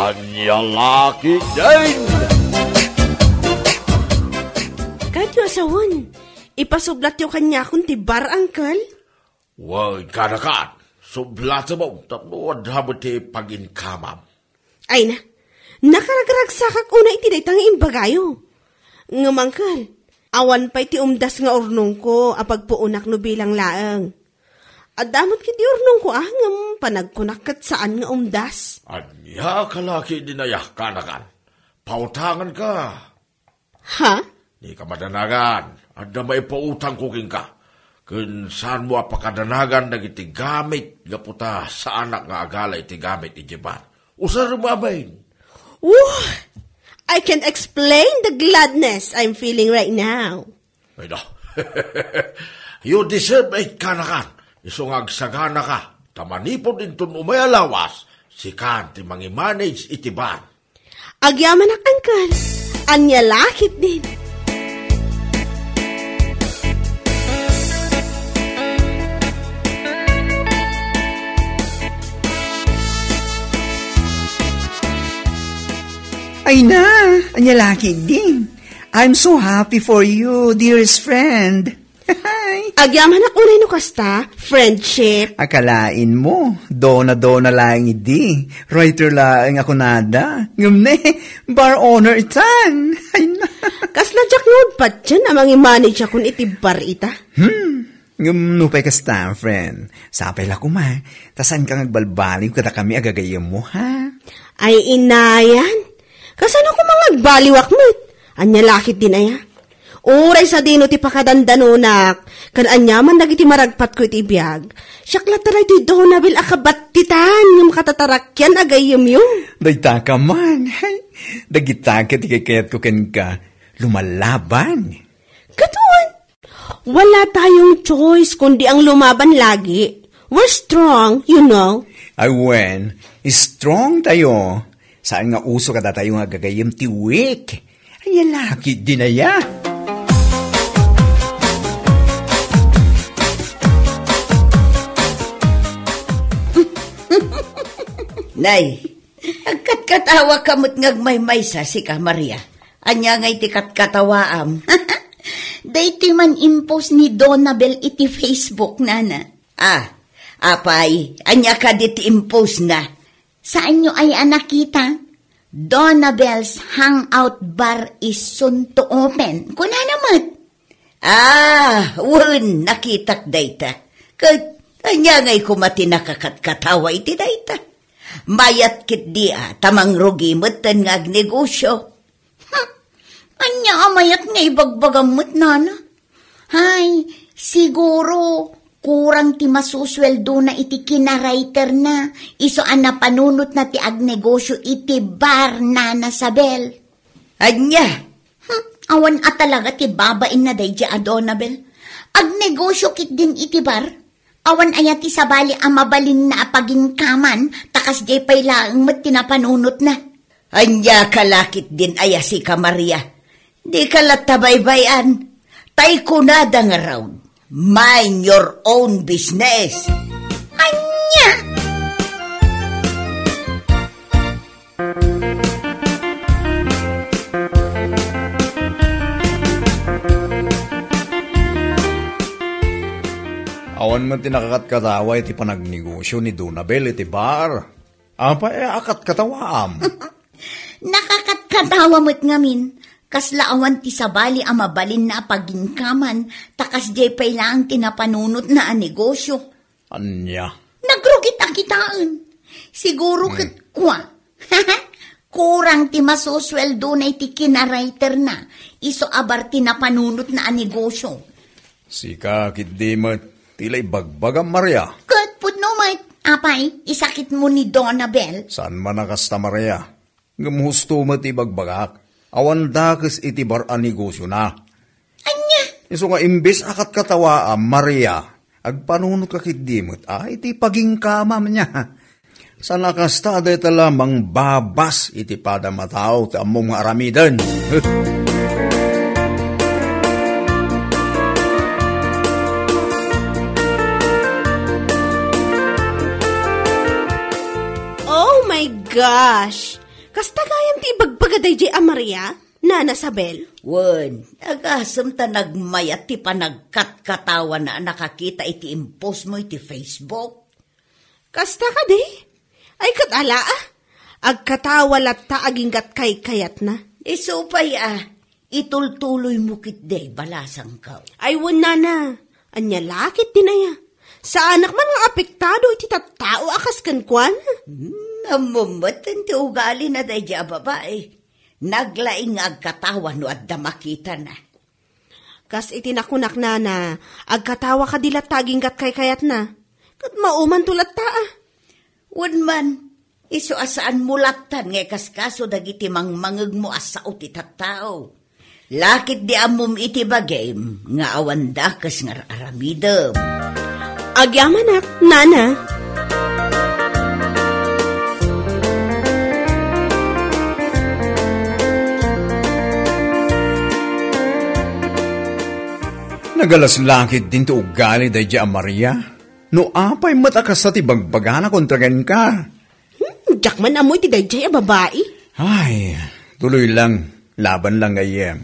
Anya laki din! Kahit yung asawan, ipasublat yung kanya kung tibar, Uncle. Wag kanakan, sublat mo, tapos habot ti pag-inkamam. Ay na, nakaragragsakak una iti daytang imbagayo. Uncle, awan pa iti umdas nga urnong ko, apagpuunak no bilang laeng. Adamot kiti urnong ko ngam panagkunak kat saan nga umdas. Anya kalaki dinayah kanakan, pautangan ka. Ha? Di ka madanagan, ada may pautang kuking ka. Kun saan mo apakadanagan na itigamit nga puta sa anak nga agala itigamit ijiban. Usar mabayin. Woo! I can explain the gladness I'm feeling right now. Ay no. You deserve it kanakan. Isong agsagana ka. Tamanipon din tun umayalawas. Si Kanti mangi-manage itiban. Agyaman ak, Uncle. Anya lakit din. Ay na, anyalaki din. I'm so happy for you, dearest friend. Agyaman na unay no kasta, friendship. Akalain mo, dona lang idi. Writer lang ako nada. Ngamne, bar owner itan. Ay na. Kasla jak ngod pa dyan amang i-manage akong itibar ita. Nupay kasta, friend. Sapay la kumay. Tasan kang agbalbaliw kada kami agagayam mo, ha? Ay inayan. Kasano ko mga agbaliwak mo't? Anya lakit din aya. Uray sa dino ti pakadandanonak. Kan anyaman nagiti maragpat ko iti biyag. Syakla taray ti donabil akabat titan. Yung katatarakyan agayam yung. Dagta ka man. Dagita ka ti kakayat ko ken ka. Lumalaban. Katuan. Wala tayong choice kundi ang lumaban lagi. We're strong, you know. Ay wen, strong tayo. Saan nga uso kada tayo nga gagayam ti week? Ay laki din aya. Nay, agkat-katawa kamot ngagmay-maysa si ka Maria. Anya nga iti kat-katawaam. Dayti man impose ni Donabel iti Facebook, nana. Apay, anya ka diti impose na. Saan nyo ay nakita? Donabel's Hangout Bar is soon to open. Kuna naman. Wun, nakitak dayta. Kanya ngay kumati nakakatkatawa iti dayta. Mayat kit dia, tamang rugi mutan nga agnegosyo. Anya amayat nga ibagbagamot, nana. Hay, siguro kurang ti masusweldo na iti kinarayter na. Iso na panunot na ti agnegosyo iti bar, Nana Sabel. Anya? Awan talaga ti babain na day di Donabel. Agnegosyo kit din iti bar. Awan aya ti sabali ang mabalin na apaging kaman. Takas di pay laang mat tinapanunot na. Anya kalakit din aya si ka Maria. Di kalatabaybayan. Tay kunada nga raw. Mind your own business. Anya! Awan man tinakakat-katawa iti panagnegosyo ni Donabel iti bar. Apa akat-katawaam. Nakakat-katawa mo't ngamin. Kaslaawan ti sabali ang mabalin na pagingkaman, takas di pay lang tinapanunot na negosyo. Anya? Nagrugit ang kitaan. Siguro kat kwa. Kurang ti masusweldo na iti kinarayter na, iso abar tinapanunot na negosyo. Sika, kit di mo, tilay bagbag ang Maria. Kat pudno mat, apay, isakit mo ni Donabel. Saan man nakasta Maria? Ngamusto mo ti bagbagak. Awan dakes iti bar a negosyo na. Anya? Iso nga imbes akat katawa Maria, agpanunot ka kidimot, iti pagingkamam niya. Sa nakasta day talamang babas iti padamataw ta among aramidan. Oh my gosh! Kasta gayam ti ibagbagaday di Maria, Nana Sabel. Wen, agasam ta nagmayat ti panagkat-katawa na nakakita iti impos mo iti Facebook. Kasta ka di? Ay katala agkatawa latta aging kay kayat na. Isupay itultuloy mo kit day balasang ka. Ay wan nana, anya lakit dinaya. Sa anak man nga apektado iti tattao akas kankwan. Namumatan ti ugali na day di babae. Naglaing agkatawa no at damakita na. Kas itinakunak na agkatawa ka dilat taging kay kayat na. Kat mauman tulat ta Unman, iso asaan mulatan nga kaskaso dagiti mangmangeg mo asao ti tattao. Lakit di amom iti bagay nga awanda kas nga aramidem. Agyamanak, Nana. Nagalas langit din to ugali day di Maria. No apay matakas sa tibagbagana kontragan ka. Diyak man amoy ti dayjay babae. Ay, tuloy lang. Laban lang ngayem.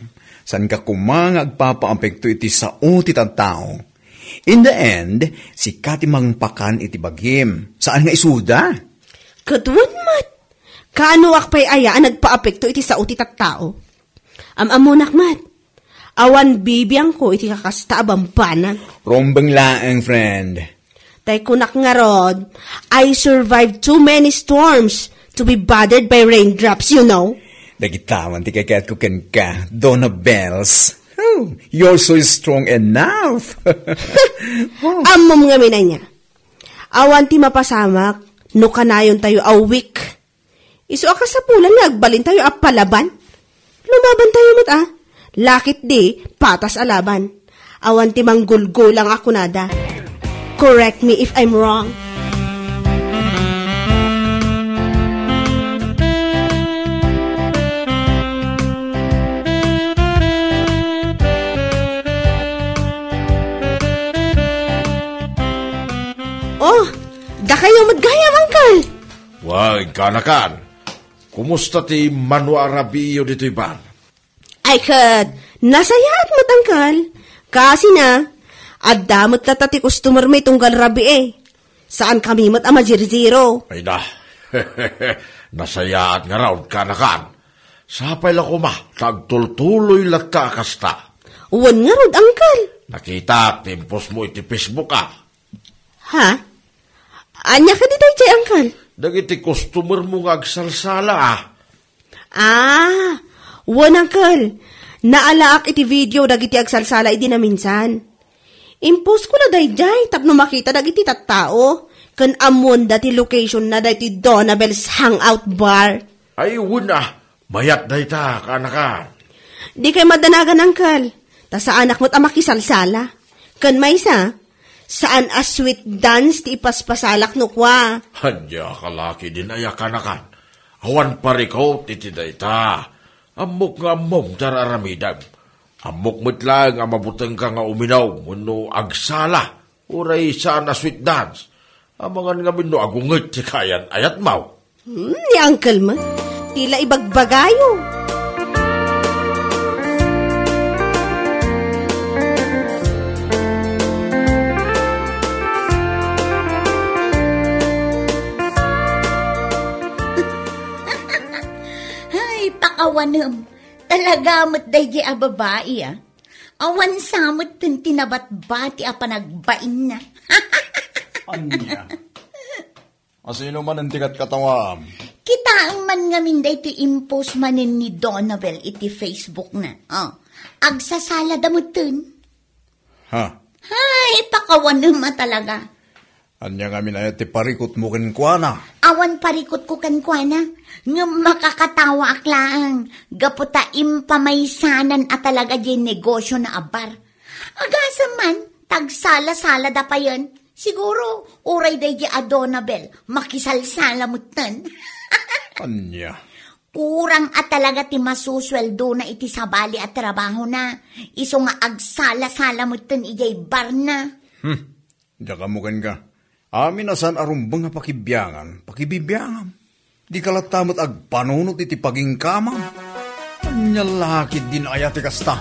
San ka kumang agpapaapekto iti sao ti tao. In the end, si katimang pakan iti bagim. Saan nga isuda? Kadwan mat. Kano akpay ayaan nagpaapekto iti sao ti tao. Amamunak mat. Awan bibiyang ko iti kakasta abampanag. Rombeng laeng, friend. Tay kunak nga rod, I survived too many storms to be bothered by raindrops, you know. Nagitawan ti kakayat ko ken ka, Donna Bells. Oh, you're so strong enough. Amom nga mina niya. Awan ti mapasamak, no kanayon tayo a week. Iso akasapulan nagbalin tayo a palaban. Lumaban tayo mat Lakit di, patas alaban. Awan ti manggulgulang ako nada. Correct me if I'm wrong. Oh, da kayo magayam, Uncle. Wag kanakan. Kumusta ti Manu Arabio dito iban? Ay kad, nasayaat mo tangkal. Kasi na, damot na tati customer may tunggal rabi Saan kami mat ama zero? Ay na, nasayaat nga raw kanakan. Sapay lang kuma, tagtultuloy latta kasta. Uwan nga rod, Uncle. Nakita, timpos mo iti Facebook Ha? Anya ka dito, Jay, Uncle? Dagiti customer mo nga agsalsala Wan, Uncle. Naalaak iti video dagiti agsalsala iti na minsan. Impos ko na dayjay tapno makita dagiti tattao. Kan amon dati location na dati Donabel's Hangout Bar. Ay, wuna. Mayat dayta, kanakan. Di kay madanagan, Uncle. Ta sa anak mo't makisalsala. Kan maysa, saan a sweet dance ti ipaspasalak no kwa. Hadya kalaki din ay kanakan. Awan pariko titi dayta. Amok nga mong tararamidam. Amok mo't lang ang mabutang ka nga uminaw. Muno agsala. Uray saan a sweet dance. Amangan nga mino agunget si kayan ayat maw. Ni Uncle man. Tila ibagbagayo. Pakawanam, talaga mo't dahi a babae Awan samot tin tinabat-bati a panagbain na. Anya? Asino man ang tikat katawam? Kita ang man ngamin da iti impose manin ni Donabel iti Facebook na. Agsasala damutin. Ha? Hay, pakawanam talaga. Anya kami na iti parikot mo kenkwana. Awan parikot ko kenkwana. Nga makakatawa aklaan. Gaputa impamaysanan at talaga di negosyo na abar. Agasa man, tagsala-sala da pa yun. Siguro, uray day di Donabel, makisalsala mo tan. Anya? Kurang at talaga ti masusweldo na iti sabali at trabaho na. Iso nga agsala-sala mo tan ijay bar na. Diya ka mo ka. Amin na saan arumbang nga pakibyangan, pakibibyangan. Di kalatamot agpanunot iti pagingkama. Anya lakid din aya ti kasta.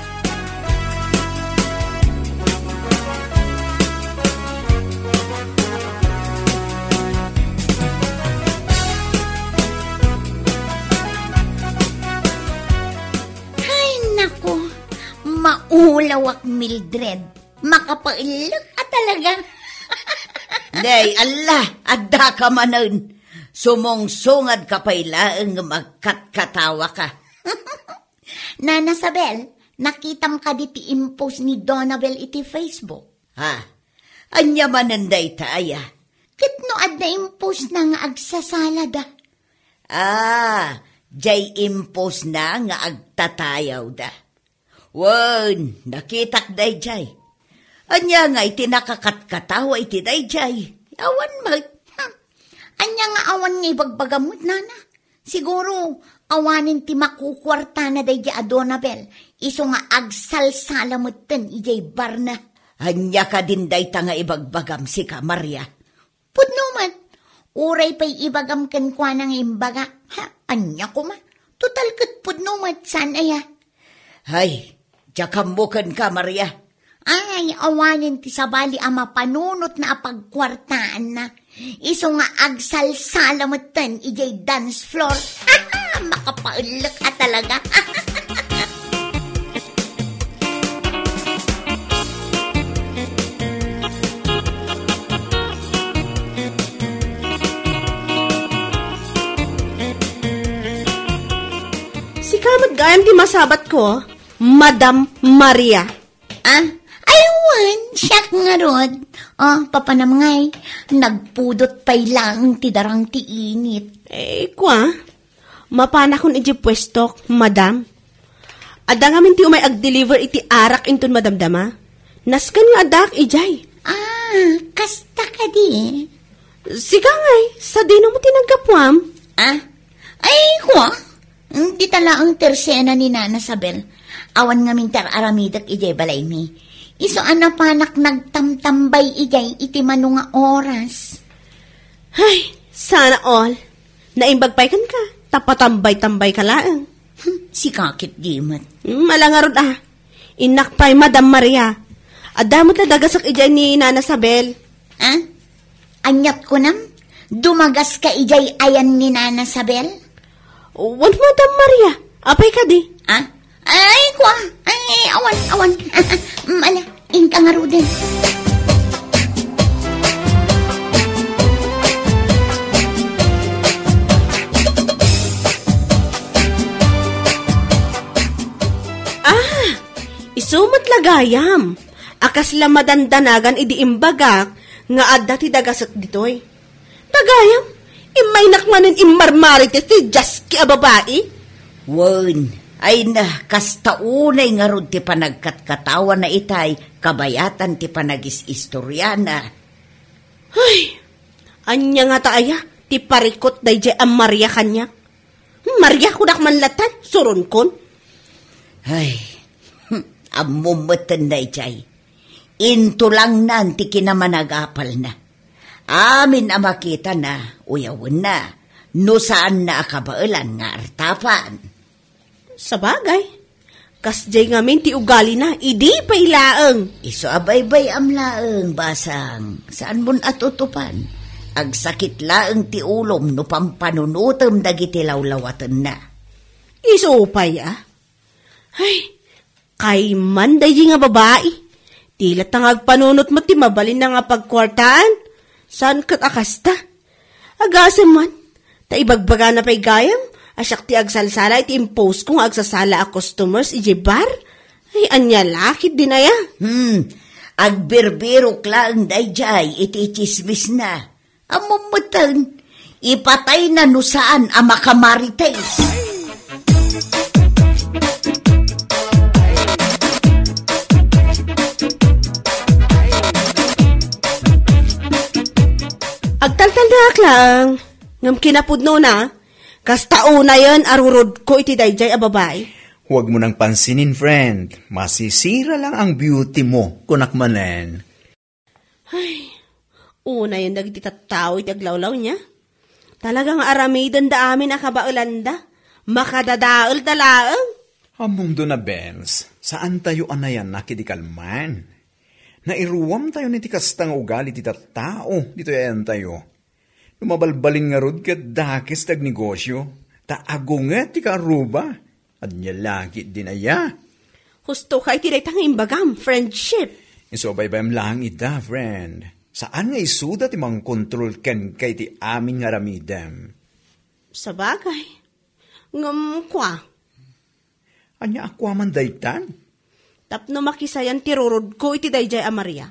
Ay, naku. Maulawak, Mildred. Makapailak ka talaga. Day, Allah, adda ka manon. Sumong-sungad ka pailaang magkatkatawa ka. Nana Sabel, nakitam ka di ti impose ni Donabel iti Facebook. Ha? Anya mananday taya. Kitno adda impose na nga agsasalada. Jay impose na nga agtatayaw da. Wan, nakitak day jay. Anya nga iti nakakatkatawa iti day jay. Awan mag. Anya nga awan nga ibagbagamot, Nana. Siguro, awanin ti makukwarta na day a Donabel. Iso nga agsalsalamutin ijay bar na. Anya ka din day ta nga ibagbagam si ka, Maria. Pudnuman, uray pa'y ibagam ken kwa nang imbaga. Anya ko ma. Total kat pudnuman, san aya? Hay, jakamukan ka, Maria. Ay, awanin ti sabali ama panunot na apagkwartaan na. Iso nga agsalsalamutin ijay dance floor. Makapaulak ka talaga. Si kamat gayam di masabat ko, Madam Maria. Aywan, siya nga rod. Papanamangay, nagpudot pa'y lang ti darang ti init. Kwa, mapana kon iti pwestok, Madam. Ada ngamin ti umay ag-deliver iti arak inton madamdama. Naskan nga adak ijay. Kasta ka di. Siga ngay, sa dino mo tinagkapwam. Ay, kwa? Di tala ang tersena ni Nana Sabel. Awan ngamin tararamidak ijay balay mi. Iso anapanak nagtamtambay ijay iti mano nga oras. Ay, sana all. Naimbagpay kan ka, tapatambay-tambay ka lang. Si kakit dimat. Malangarod Inakpay, Madam Maria. Adamot na dagasak ijay ni Nana Sabel. Anyat ko nam? Dumagas ka ijay ayan ni Nana Sabel? Wan, Madam Maria. Apay ka di. Ay, kwa. Ay, awan. Mala, inka nga rudin. Isumat lagayam. Akas la madandanagan idi imbagak nga adda ti dagasat ditoy. Tagayam, imay nakmanin immarmarit ti jaski a babae. Wan, ay na, kastaunay nga rod ti panagkatkatawa na itay, kabayatan ti panagis-istoryana. Ay, anya nga taaya, ti parikot day jay ang Maria kanya. Maria kudak manlatan, suron kon. Ay, amumatan day jay. Into lang nan ti kinamanagapal na. Amin amakita na, uyawin na, no saan na akabailan nga artapan. Sa bagay, kasjay ngamin ti ugali na, idi pa ilaang. Iso abay-bay amlaang basang, saan mon atutupan? Agsakit laang ti ulom no pampanunutom dagiti lawlawatan na. Iso upay Ay, kay man day nga babae. Tila tangag panunot mo ti mabalin na nga pagkwartaan. Saan kat akasta? Agasam man, ta ibagbaga na pa'y gayam. Asyak ti agsalsala iti impose kung agsasala a customers iji bar. Ay, anya lakit din aya. Agbirbiro klang dayjay iti chismis na. Amumutang, ipatay na no saan ang makamarites. Agtaltaldak lang. Ngam kinapudno na. Kastao na yan, arurod ko iti dayjay a babae. Huwag mo nang pansinin, friend. Masisira lang ang beauty mo, kunakmanen. Ay, una yan nagtitataw iti aglawlaw niya. Talagang aramidan da amin akabaulanda. Makadadaol talaang. Among do na, Benz, saan tayo anayan nakidikalman? Nairuwam tayo ni tikastang ugali ti tao, dito yan tayo. Lumabalbalin nga rod kat dakis tag negosyo, taago nga ti karuba, at niya lagi din aya. Husto kay tinay tang imbagam, friendship. Isobaybayam lang ida, friend. Saan nga isuda ti mang kontrol ken kay ti aming ngaramidam? Sa bagay. Ngam kwa. Anya akwaman daytan? Tapno makisayan tirurod ko iti dayjay a Maria.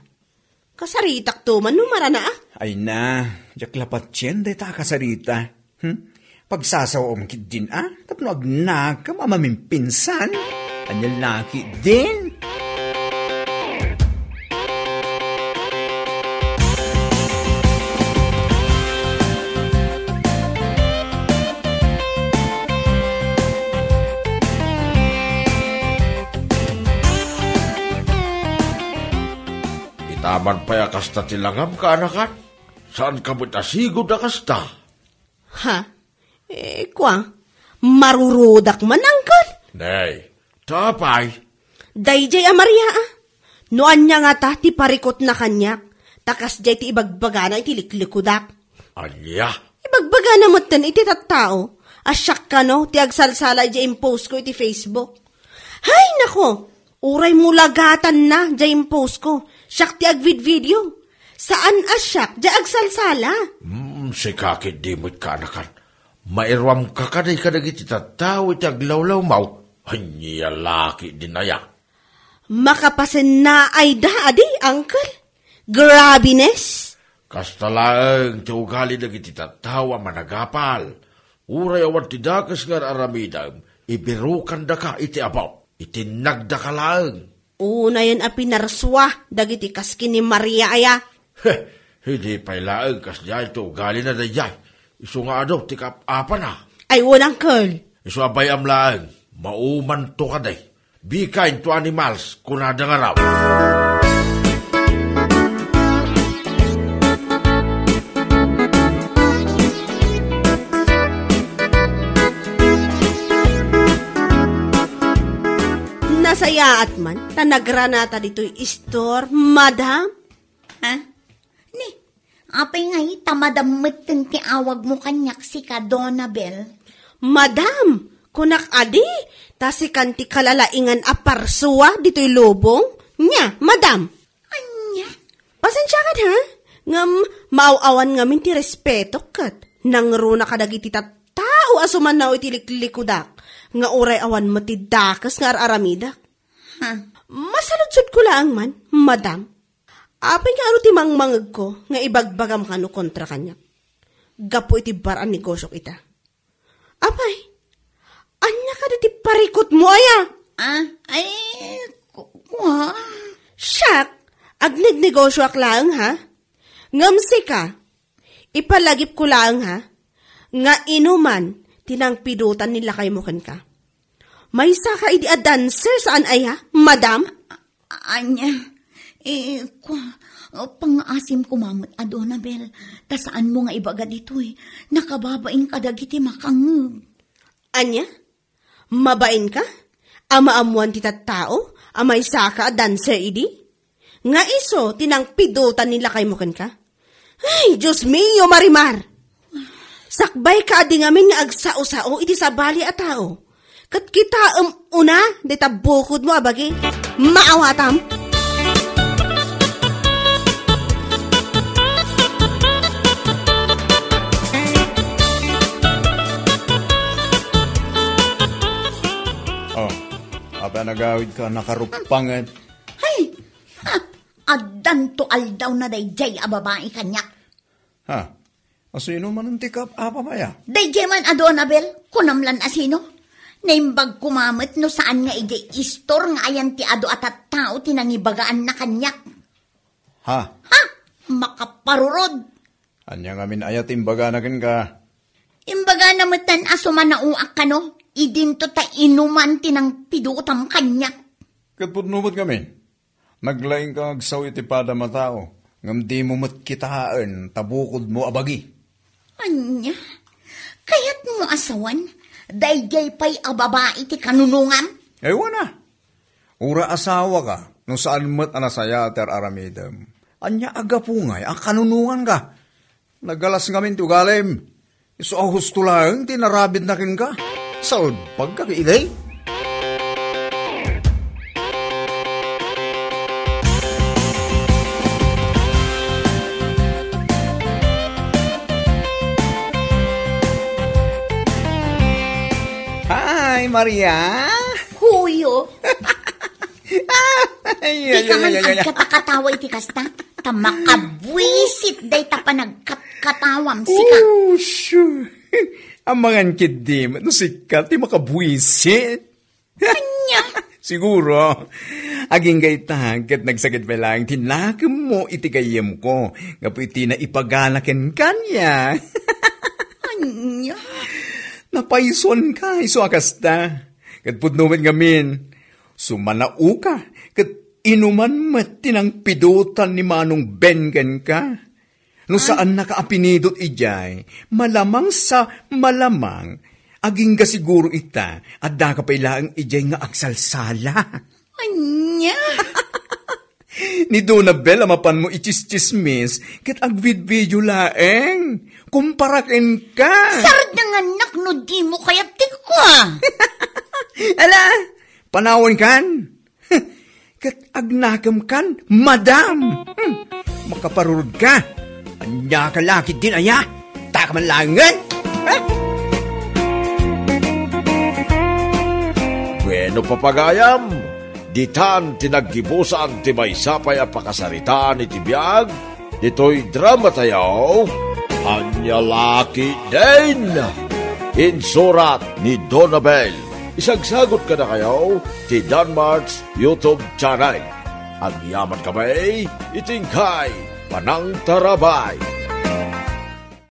Kasaritak to man numara na ah. Ay na, jaklapat yan day ta kasarita. Pagsasawam kit din tapno agnakam amaming pinsan. Anya laki din. Taman paya kasta tilangam ka anakan. Saan ka mo't asigod na kasta? Ha? Kwa? Marurudak man, Uncle? Nay, tapay. Dayjay a Maria ah. Noan niya nga ta, ti parikot na kanyak. Takas jay ti ibagbaga na iti liklikudak. Anya? Ibagbaga na mo't tan iti tattao. Asyak ka no, ti agsalsala jay impose ko iti Facebook. Hay nako, uray mo lagatan na jay impose ko. Siyak ti agvid video. Saan asyak jay agsalsala? Si kakit di mo't ka anakan. Mairwam ka kaday kadagiti tattao iti aglawlaw mau. Hanya laki din aya. Makapasin na ay da, adi, Uncle. Grabiness. Kasta lang ti ugali dagiti tattao managapal. Uray awan ti dakas nga aramidam, ibirukan da ka iti abaw. Itinagda ka lang. Una yan a pinarswa, dagiti kaskin ni Maria aya. Hindi pa'y laang kas dyan ito ugali na dayay. Isu nga ado, ti kap-apa na. Ay, Uncle. Isu abay am laang, mauman to ka day. Be kind to animals, kunada nga raw. Nasaya at man, tanagranata dito'y istor, madam. Ha? Ni, apay ngay tamadamatan ti awag mo kanyak si ka, Donabel. Madam, kunak adi, tasi kanti kalalaingan aparsuwa dito'y lubong. Nya, madam. Anya? Pasensya ka ha? Ngam, maawawan ngamin ti respeto kat. Nangruna kadagiti tao asuman na iti liklikudak. Nga uray awan matidakas nga araramidak. Ha? Masaludsod ko lang man, madam. Apay nga ano ti mangmangag ko, nga ibagbagam ka no kontra kanya. Gapo iti baran negosyo kita. Apay, anya ka ti parikot mo aya? Ay, kuha. Siyak, agnignegosyo ak lang ha? Ngamsi ka, ipalagip ko lang ha? Nga inuman, tinang pidutan nila kay mo ka. May saka idi a dancer saan ay ha, madam? Anya, pang-asim ko mamut, Donabel. Ta saan mo nga ibaga dito nakababain ka dagiti makangug. Anya? Mabain ka? Ama-amuan ti tattao? Amay saka a dancer idi? Nga iso, tinang pidutan nila kay mo ka? Ay, Diyos mio, Marimar! Sakbay ka di ngamin nga agsao-sao iti sabali a tao. Kat kita una, dita bukod mo abagi. Maawatam. Oh, apa nagawid ka nakarupangan? Ay, adan to aldaw na dayjay a babae kanyak. Ha? Asino man ang tikap apa maya? Dayjay man, Donabel, kunamlan asino. Naimbag kumamit no saan nga ijay istor nga ayan ti ado at tao tinangibagaan na kanyak. Ha? Ha? Makaparurod. Anya nga min ayat imbaga na kin ka. Imbaga namatan asuman na uak ka no, idinto ta inuman tinang pidutam kanyak. Katpudnumot kami. Naglaing ka agsaw iti pada matao. Ngam di mo matkitaan, tabukod mo abagi. Anya? Kaya't mo asawan, daygay pa'y ababa iti kanunungam? Ewan na. Ura asawa ka, no saan mo't anasaya ter aramidem. Anya agapungay, ang kanunungan ka. Nagalas ngamin tugalim. Iso ahus tulang, tinarabid na kin ka. Salbag ka kiilay. Hi, Maria. Huyo, Ay, di ka man agkatakatawa iti kasta. Tamakabwisit day ta pa nagkatkatawam sika. Oh, sure. Ang mga kidim, no sikat, di makabwisit. Anya, Siguro. Aging gaitang, kat nagsakit pa lang, tinakam mo iti kayem ko. Ngapu iti na ipaganakin kanya. anya. Napaison ka, iso akasta. Kat pudnuman ngamin, sumanau ka, kat inuman mat tinang pidutan ni Manong Bengen ka. No saan nakaapinidot ijay, malamang sa malamang, aging ga siguro ita, at da ka pailaang ijay nga agsalsala. Anya. Ni Donabel, amapan mo ichis-chismis, kat agvid-video laeng, kumparakin ka. Sarad ng anak no di mo kaya ko. Ala, panawan kan. Kat agnakam kan, madam. Makaparurod ka. Anya ka lakit din aya. Takaman langan. Bueno papagayam, ditan tinaggibusan ti may sapay a pakasaritaan iti biyag, dito'y drama tayo, Anya Laki din. Insurat ni Donabel. Isagsagot ka na kayo ti Danmarks YouTube channel. Ang yaman kamay, itingkay, panang tarabay.